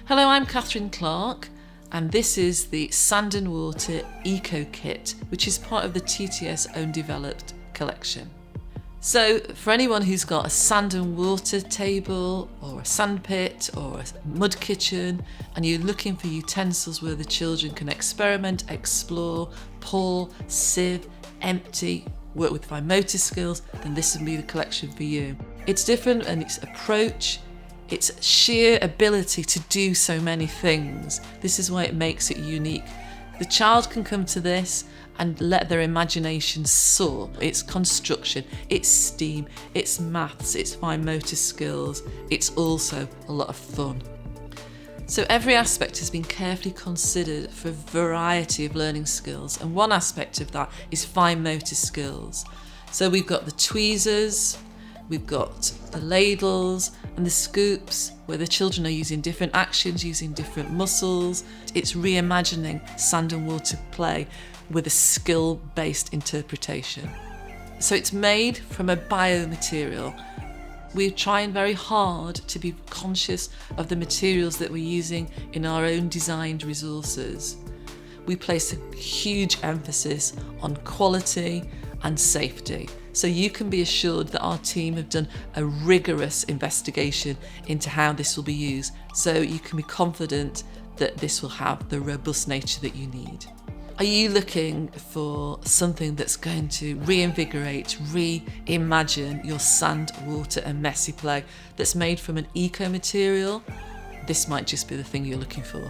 Hello, I'm Catherine Clark, and this is the Sand and Water Eco Kit, which is part of the TTS own developed collection. So for anyone who's got a sand and water table or a sand pit or a mud kitchen, and you're looking for utensils where the children can experiment, explore, pour, sieve, empty, work with fine motor skills, then this will be the collection for you. It's different in its approach, its sheer ability to do so many things. This is why it makes it unique. The child can come to this and let their imagination soar. It's construction, it's STEAM, it's maths, it's fine motor skills. It's also a lot of fun. So every aspect has been carefully considered for a variety of learning skills, and one aspect of that is fine motor skills. So we've got the tweezers, we've got the ladles and the scoops, where the children are using different actions, using different muscles. It's reimagining sand and water play with a skill-based interpretation. So it's made from a biomaterial. We're trying very hard to be conscious of the materials that we're using in our own designed resources. We place a huge emphasis on quality and safety. So you can be assured that our team have done a rigorous investigation into how this will be used. So you can be confident that this will have the robust nature that you need. Are you looking for something that's going to reinvigorate, reimagine your sand, water and messy play that's made from an eco material? This might just be the thing you're looking for.